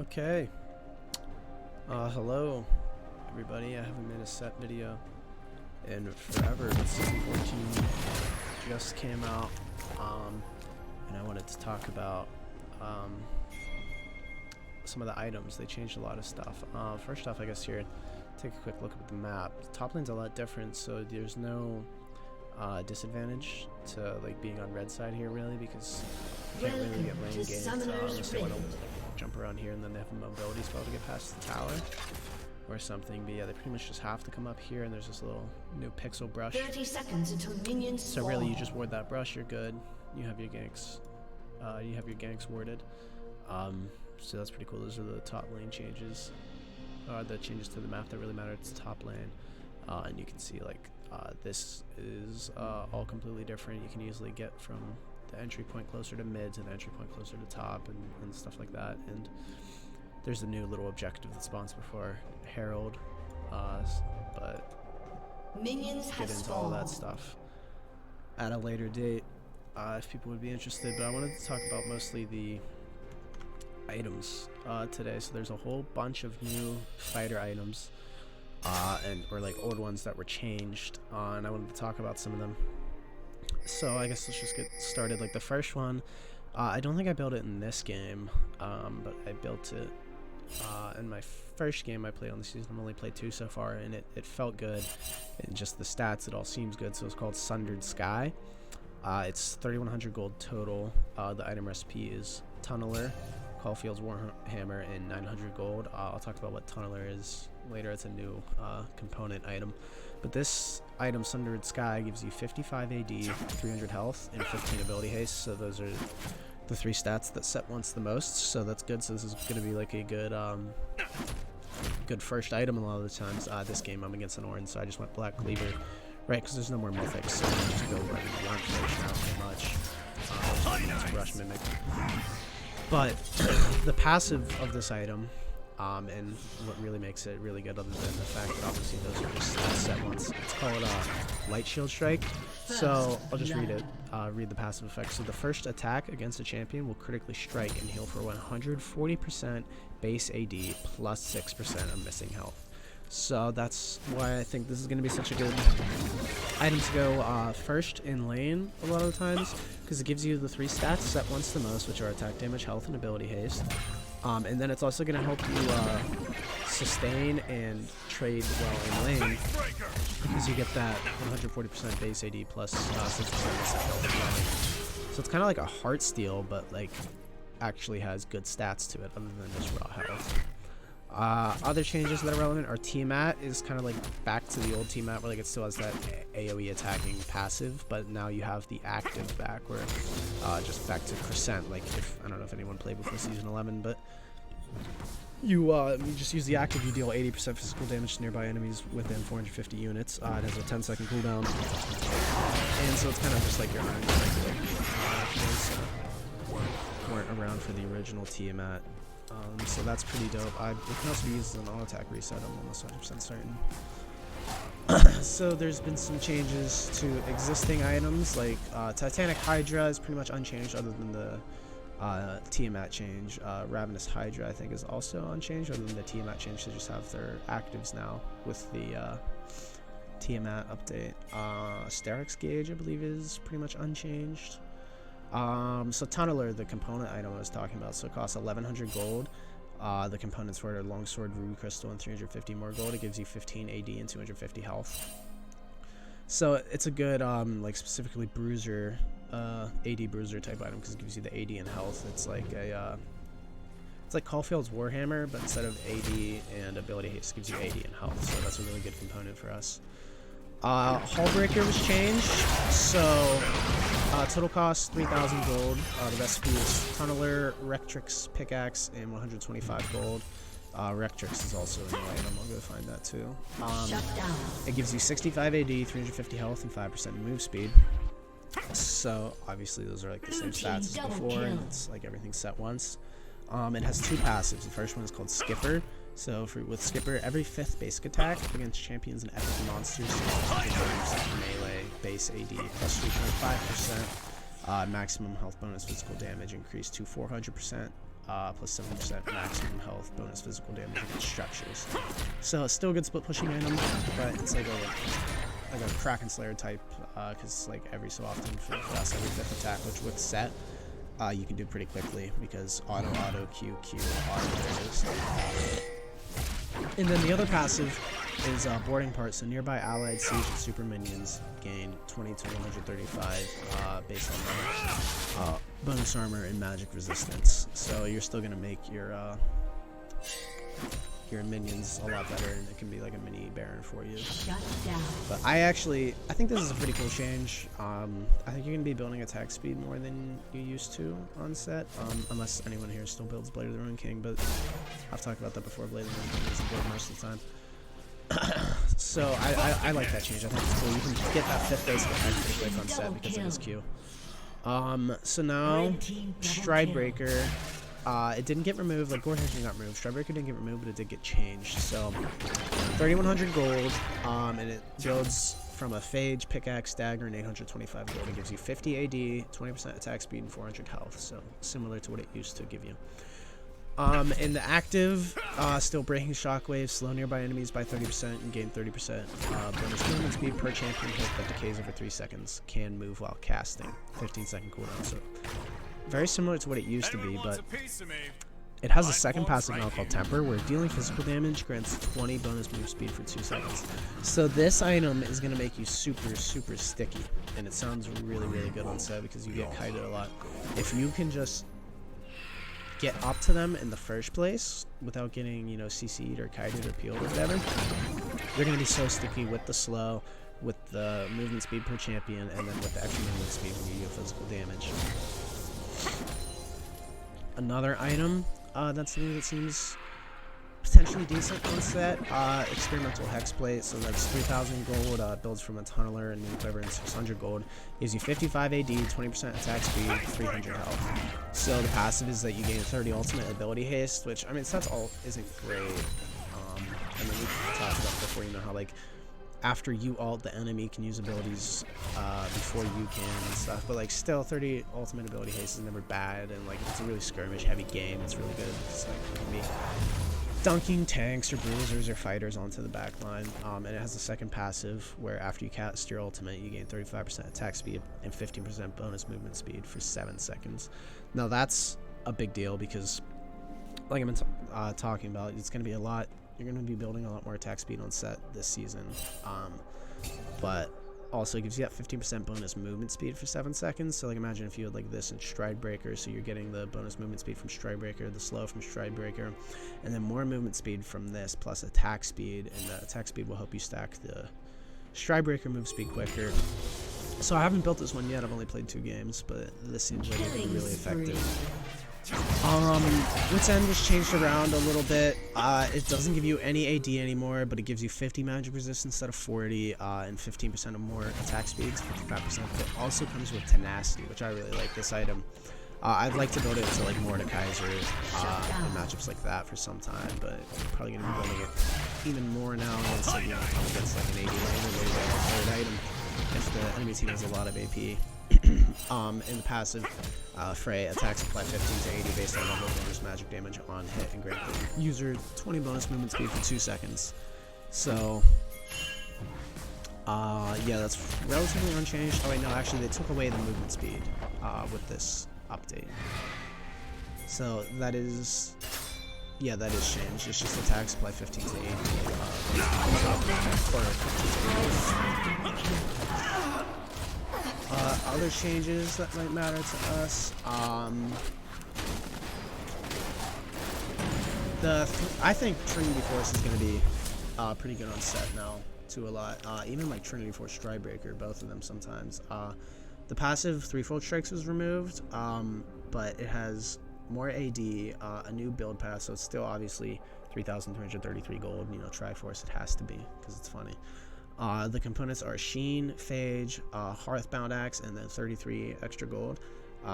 Okay. Hello, everybody. I haven't made a Sett video in forever. Season 14 just came out, and I wanted to talk about some of the items. They changed a lot of stuff. First off, I guess here, take a quick look at the map. The top lane's a lot different, so there's no disadvantage to like being on red side here, really, because you can't really get lane gains unless they want to jump around here, and then they have a mobility spell to get past the tower or something. But yeah, they pretty much just have to come up here, and there's this little new pixel brush. 30 seconds until minions So really, you just ward that brush, you're good. You have your ganks. Warded. So that's pretty cool. Those are the top lane changes. The changes to the map that really matter. It's top lane, and you can see like this is all completely different. You can easily get from the entry point closer to mid to the entry point closer to top and stuff like that. And there's a new little objective that spawns before Herald, but minions get into all that stuff at a later date if people would be interested. But I wanted to talk about mostly the items today. So there's a whole bunch of new fighter items or like old ones that were changed, and I wanted to talk about some of them. So I guess let's just get started. Like the first one, I don't think I built it in this game, but I built it in my first game I played on the season. I've only played 2 so far, and it felt good, and just the stats, it all seems good. So it's called Sundered Sky. It's 3,100 gold total. The item recipe is Tunneler, Caulfield's Warhammer, and 900 gold. I'll talk about what Tunneler is later. It's a new component item. But this item, Sundered Sky, gives you 55 AD, 300 health, and 15 ability haste. So those are the 3 stats that Sett wants the most. So that's good. So this is going to be like a good first item a lot of the times. This game I'm against an orange, so I just went Black Cleaver, right? Because there's no more mythics, so you just go right beyond Flash now pretty much. Rush Mimic. But the passive of this item, and what really makes it really good, other than the fact that obviously those are just Sett ones, it's called Light Shield Strike. So I'll just read it. Read the passive effect. So the first attack against a champion will critically strike and heal for 140% base AD plus 6% of missing health. So that's why I think this is going to be such a good item to go first in lane a lot of the times, because it gives you the 3 stats Sett wants the most, which are attack damage, health, and ability haste. And then it's also going to help you sustain and trade well in lane, because you get that 140% base AD plus 6% missing health. So it's kind of like a heart steal, but like actually has good stats to it other than just raw health. Other changes that are relevant are Tiamat is kind of like back to the old Tiamat, where like it still has that AoE attacking passive, but now you have the active back, where just back to Crescent. Like I don't know if anyone played before season 11, but you just use the active, you deal 80% physical damage to nearby enemies within 450 units. It has a 10-second cooldown, and so it's kind of just like your own regular weren't around for the original Tiamat. So that's pretty dope. It can also be used as an auto attack reset, I'm almost 100% certain. So there's been some changes to existing items, like Titanic Hydra is pretty much unchanged other than the Tiamat change. Ravenous Hydra I think is also unchanged other than the Tiamat change. They just have their actives now with the Tiamat update. Sterix Gauge I believe is pretty much unchanged. So Tunneler, the component item I was talking about, so it costs 1,100 gold. The components for it are Longsword, Ruby Crystal, and 350 more gold. It gives you 15 AD and 250 health. So it's a good, like specifically bruiser, AD bruiser type item, because it gives you the AD and health. It's like it's like Caulfield's Warhammer, but instead of AD and ability haste, it gives you AD and health. So that's a really good component for us. Hullbreaker was changed, so total cost 3,000 gold. The recipe is Tunneler, Rectrix Pickaxe, and 125 gold. Rectrix is also a new item, I'll go find that too. It gives you 65 AD, 350 health, and 5% move speed. So obviously those are like the same stats as before, and it's like everything Sett once. It has 2 passives. The first one is called Skipper. So with Skipper, every 5th basic attack against champions and epic monsters, 30% melee base AD plus 3.5%. Maximum health bonus physical damage increased to 400%. plus 7% maximum health, bonus physical damage against structures. So it's still a good split pushing item, but it's like a Kraken Slayer type, because like every so often for class every 5th attack, which with Sett, you can do pretty quickly because auto, Q, auto, and then the other passive is boarding part. So nearby allied siege and super minions gain 20 to 135 based on the bonus armor and magic resistance. So you're still gonna make your minions a lot better, and it can be like a mini Baron for you. Shut down. But I think this is a pretty cool change. I think you're gonna be building attack speed more than you used to on Sett, unless anyone here still builds Blade of the Ruined King. But I've talked about that before. Blade of the Ruined King is the build most of the time. So I like that change. I think it's cool. You can get that 5th base attack pretty quick on Sett because of his Q. So now Stridebreaker. It didn't get removed, like Gore Hedging got removed. Stridebreaker didn't get removed, but it did get changed. So 3,100 gold, and it builds from a Phage, Pickaxe, Dagger, and 825 gold. It gives you 50 AD, 20% attack speed, and 400 health. So similar to what it used to give you. In the active, still breaking shockwaves, slow nearby enemies by 30% and gain 30% bonus movement speed per champion hit that decays over 3 seconds. Can move while casting. 15-second cooldown. So very similar to what it used to be, but it has a second passive now called Temper, where dealing physical damage grants 20 bonus move speed for 2 seconds. So this item is going to make you super, super sticky, and it sounds really, really good on Sett because you get kited a lot. If you can just get up to them in the first place without getting, you know, CC'd or kited or peeled or whatever, you're going to be so sticky with the slow, with the movement speed per champion, and then with the extra movement speed when you deal physical damage. Another item that's new that seems potentially decent on Sett, experimental hexplate. So that's 3,000 gold, builds from a tunneler and new quiver, and 600 gold. Gives you 55 AD, 20% attack speed, 300 health. So the passive is that you gain 30 ultimate ability haste, which, I mean, Sett's ult isn't great. And then we talked about before, you know, how like after you ult, the enemy can use abilities before you can and stuff, but like still 30 ultimate ability haste is never bad, and like it's a really skirmish heavy game. It's really good. It's like you can be dunking tanks or bruisers or fighters onto the back line, and it has a second passive where after you cast your ultimate you gain 35% attack speed and 15% bonus movement speed for 7 seconds. Now that's a big deal because, like I've been talking about, it's going to be a lot. You're going to be building a lot more attack speed on Sett this season, but also gives you that 15% bonus movement speed for 7 seconds. So like imagine if you had like this in Stridebreaker, so you're getting the bonus movement speed from Stridebreaker, the slow from Stridebreaker, and then more movement speed from this plus attack speed, and the attack speed will help you stack the Stridebreaker move speed quicker. So I haven't built this one yet, I've only played 2 games, but this seems like it'd be really effective. Wit's End was changed around a little bit. It doesn't give you any AD anymore, but it gives you 50 magic resistance instead of 40, and 15% of more attack speeds, 55%. But it also comes with tenacity, which I really like this item. I'd like to build it to like Mordekaiser and matchups like that for some time, but I'm probably gonna be building it even more now against like, you know, against like an AD laner, third item if the enemy team has a lot of AP. In the passive, Frey attacks apply 15 to 80 based on level bonus magic damage on hit and grant the user 20 bonus movement speed for 2 seconds. So, yeah, that's relatively unchanged. Oh wait, no, actually they took away the movement speed with this update. So that is, yeah, that is changed. It's just attacks apply 15 to 80. Or 15 to 80. Other changes that might matter to us, I think Trinity Force is going to be pretty good on Sett now, too, a lot. Even like Trinity Force Stridebreaker, both of them sometimes. The passive Threefold Strikes was removed, but it has more AD, a new build pass, so it's still obviously 3,333 gold. You know, Triforce it has to be, because it's funny. The components are Sheen, Phage, Hearthbound Axe, and then 33 extra gold.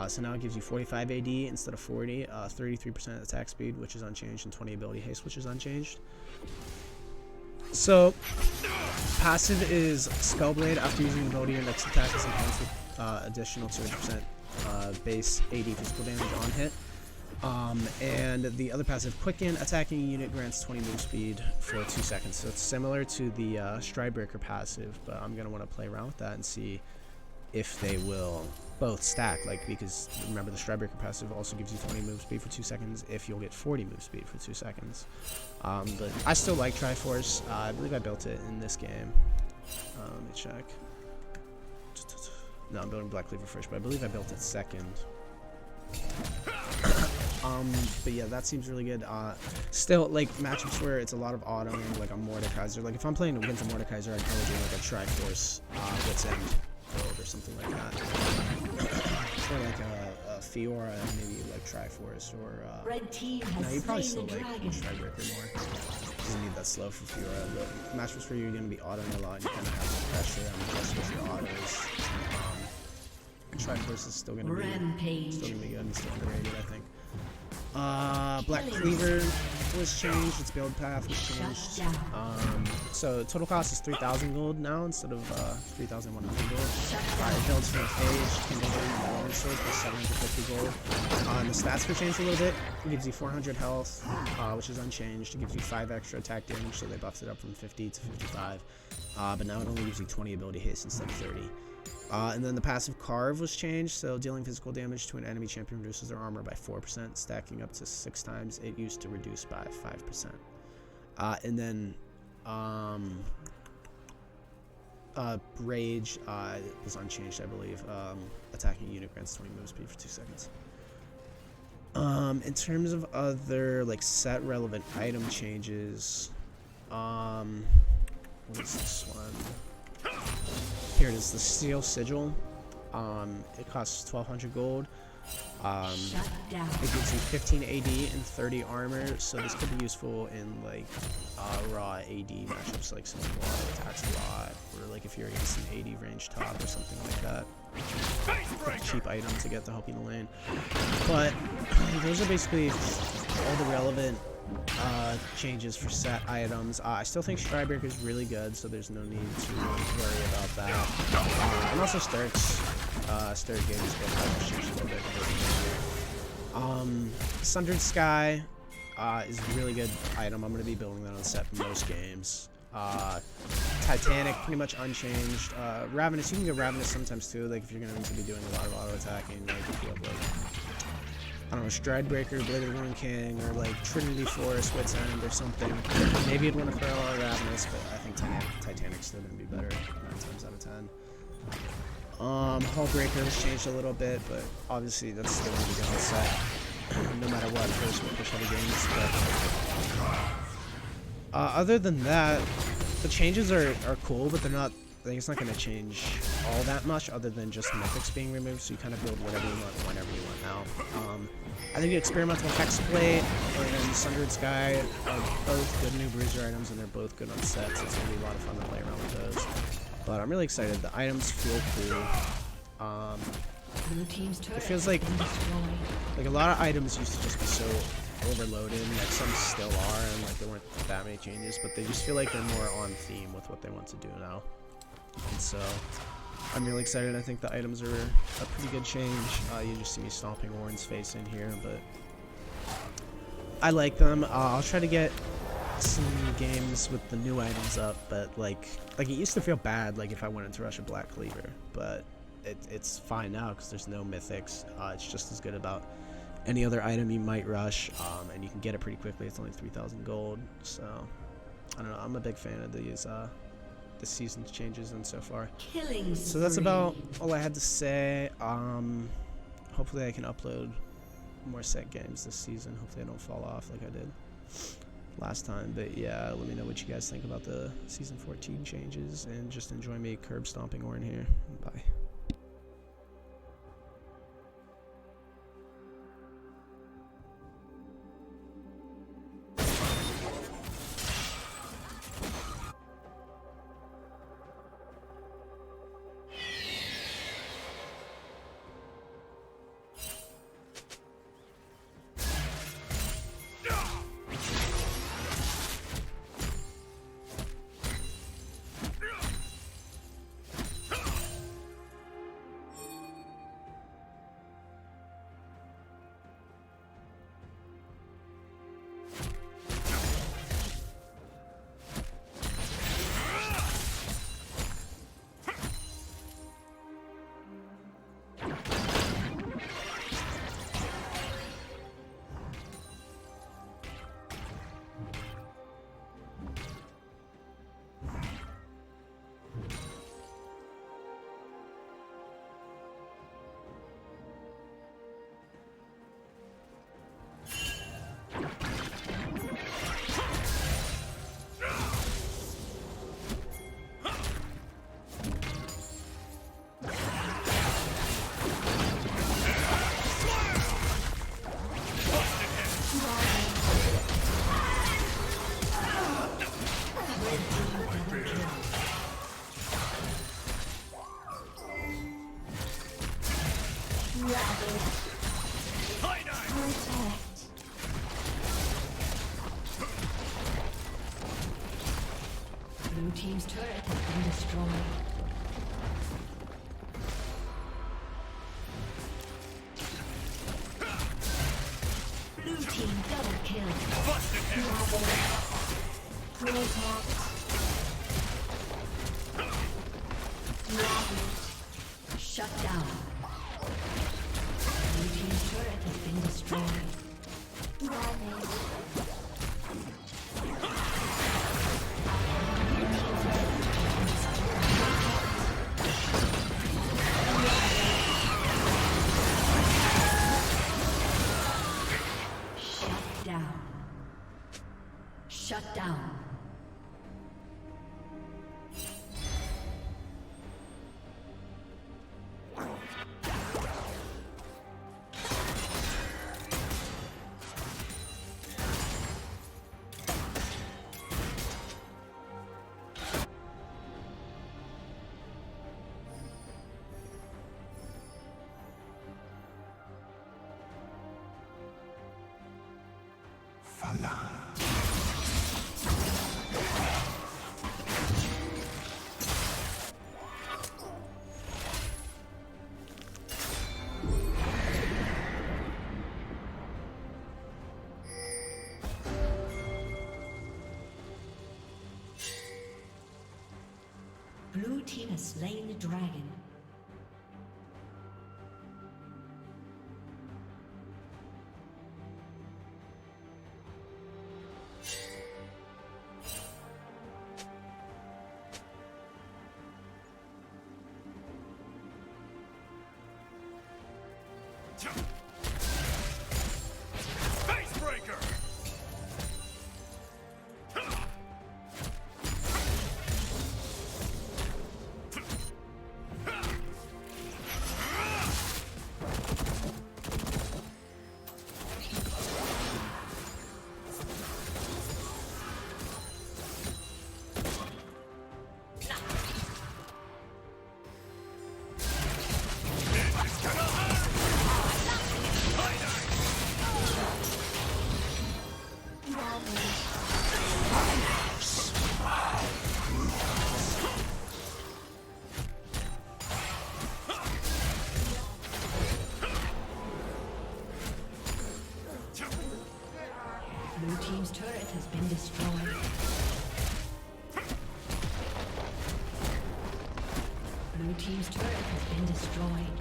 So now it gives you 45 AD instead of 40, 33% attack speed, which is unchanged, and 20 ability haste, which is unchanged. So, passive is Spellblade. After using the ability, your next attack is enhanced with additional 200% base AD physical damage on hit. And the other passive, Quicken, attacking unit grants 20 move speed for 2 seconds. So it's similar to the Stridebreaker passive, but I'm going to want to play around with that and see if they will both stack. Like, because remember the Stridebreaker passive also gives you 20 move speed for 2 seconds if you'll get 40 move speed for 2 seconds. But I still like Triforce. I believe I built it in this game. Let me check. No, I'm building Black Cleaver first, but I believe I built it second. But yeah, that seems really good. Still, like, matchups where it's a lot of autoing, like a Mordekaiser. Like, if I'm playing against a Mordekaiser, I'd probably do like a Triforce Wits End build or something like that. Or like a Fiora and maybe like Triforce or Red team has no, you probably slain still the like dragon. Stridebreaker more. You need that slow for Fiora, but matchups where you're going to be autoing a lot, you kind of have the pressure on just with your autos. Triforce is still going to be good and still underrated, I think. Black Cleaver was changed, its build path was changed. So total cost is 3,000 gold now instead of 3,100 gold. It builds from Cage, Kindle, and Iron Sword for 750 gold. The stats were changed a little bit. It gives you 400 health, which is unchanged. It gives you 5 extra attack damage, so they buffed it up from 50 to 55. But now it only gives you 20 ability hits instead of 30. And then the passive Carve was changed, so dealing physical damage to an enemy champion reduces their armor by 4%, stacking up to 6 times. It used to reduce by 5%. And then Rage was unchanged, I believe. Attacking unit grants 20 move speed for 2 seconds. In terms of other like set relevant item changes, what is this one? Here it is, the Steel Sigil. It costs 1,200 gold. It gives you 15 AD and 30 armor, so this could be useful in like raw AD matchups, like someone who auto attacks a lot, or like if you're against an AD range top or something like that. Quick, cheap item to get to help you in the lane. But those are basically all the relevant changes for set items. I still think Stridebreaker is really good, so there's no need to worry about that. And also Sturt's games get changed a little bit. Sundered Sky is a really good item. I'm going to be building that on set for most games. Titanic, pretty much unchanged. Ravenous, you can get Ravenous sometimes too, like if you're going to be doing a lot of auto attacking, like if you have like, I don't know, Stridebreaker, Blade of the Ruined King, or like Trinity Force, Wits End, or something. Maybe you'd want to throw a lot of Ravenous, but I think Titanic's still going to be better 9 times out of 10. Hullbreaker has changed a little bit, but obviously that's still going to be on set no matter what, first with push heavy games. But other than that, the changes are cool, but they're not. I think it's not going to change all that much other than just mythics being removed, so you kind of build whatever you want whenever you want now. I think the Experimental Hexblade and Sundered Sky are both good new bruiser items, and they're both good on sets. It's going to be a lot of fun to play around with those. But I'm really excited. The items feel cool. It feels like a lot of items used to just be so overloaded, like some still are, and like there weren't that many changes, but they just feel like they're more on theme with what they want to do now. And so I'm really excited. I think the items are a pretty good change. You just see me stomping Warren's face in here, but I like them. I'll try to get some games with the new items up, but like it used to feel bad like if I wanted to rush a Black Cleaver, but it's fine now because there's no mythics. It's just as good about any other item you might rush, and you can get it pretty quickly. It's only 3,000 gold, so I don't know. I'm a big fan of these the season's changes and so far. So that's about all I had to say. Hopefully I can upload more set games this season. Hopefully I don't fall off like I did last time. But yeah, let me know what you guys think about the season 14 changes, and just enjoy me curb stomping Orin here. Bye. team's turret has been destroyed. Blue team double kill. Shut down. Blue team's turret has been destroyed. Shut down. Blue team has slain the dragon. Blue team's turret has been destroyed. Blue team's turret has been destroyed.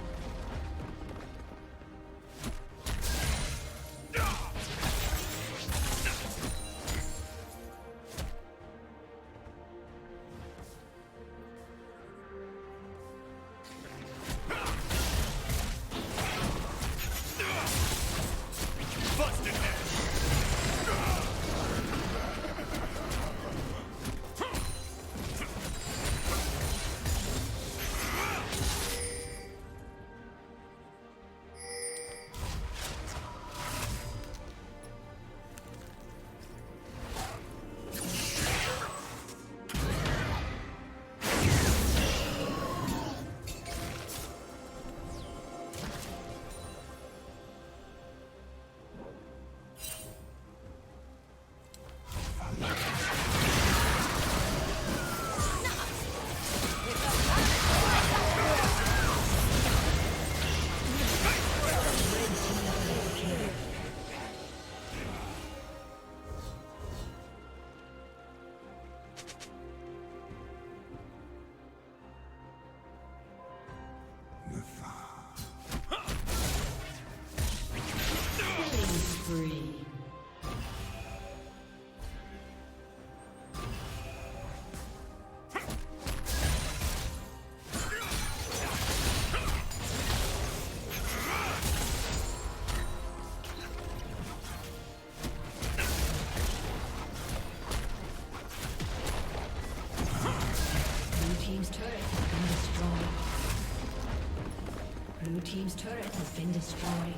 Blue team's turret has been destroyed.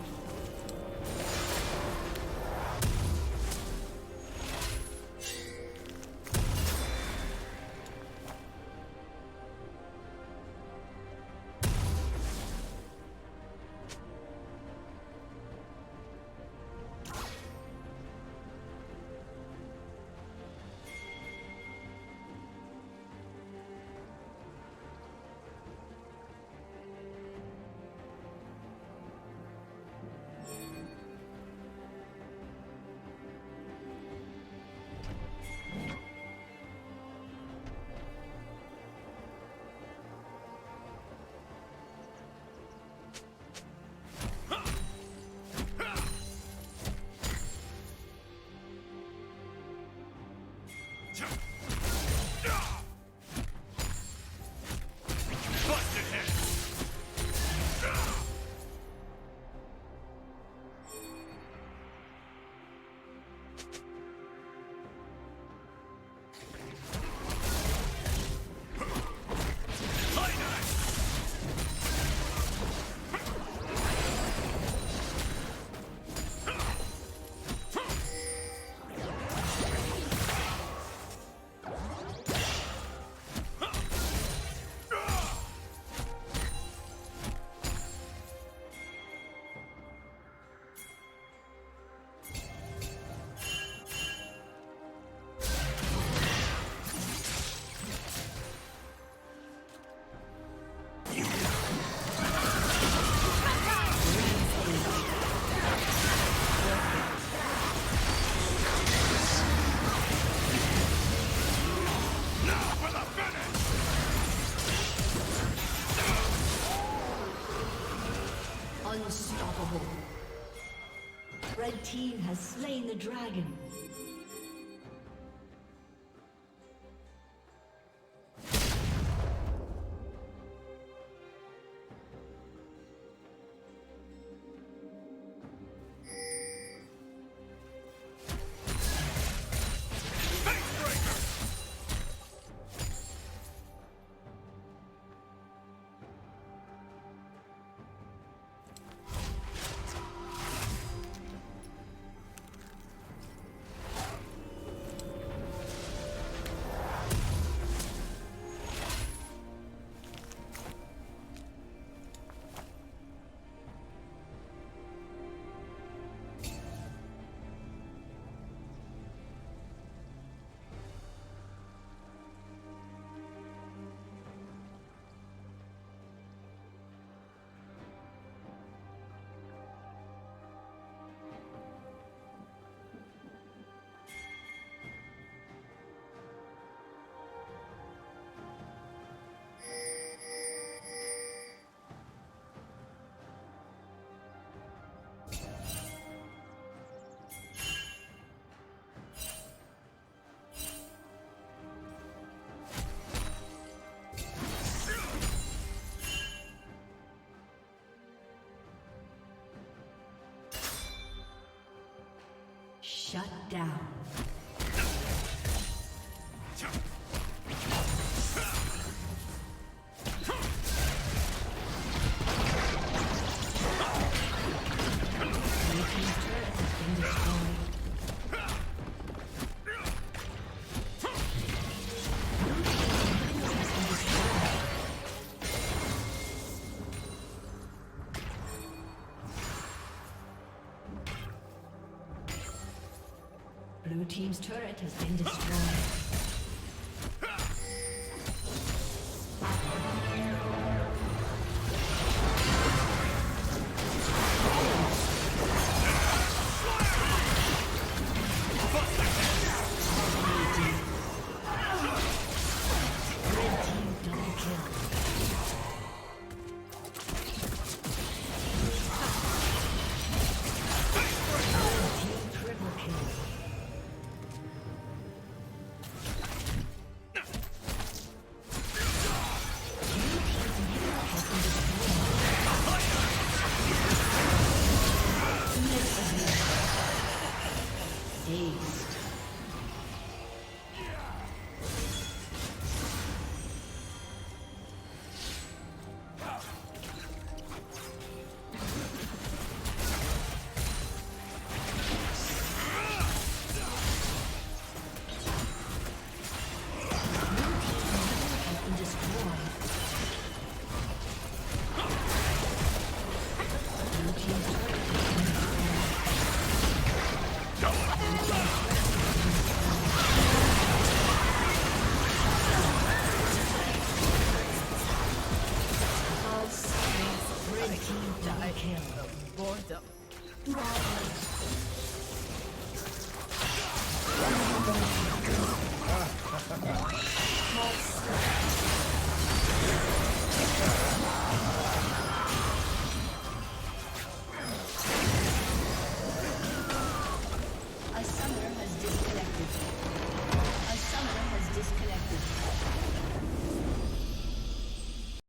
Busted head! Unstoppable. Red team has slain the dragon. Shut down. Blue team's turret has been destroyed. Boredom.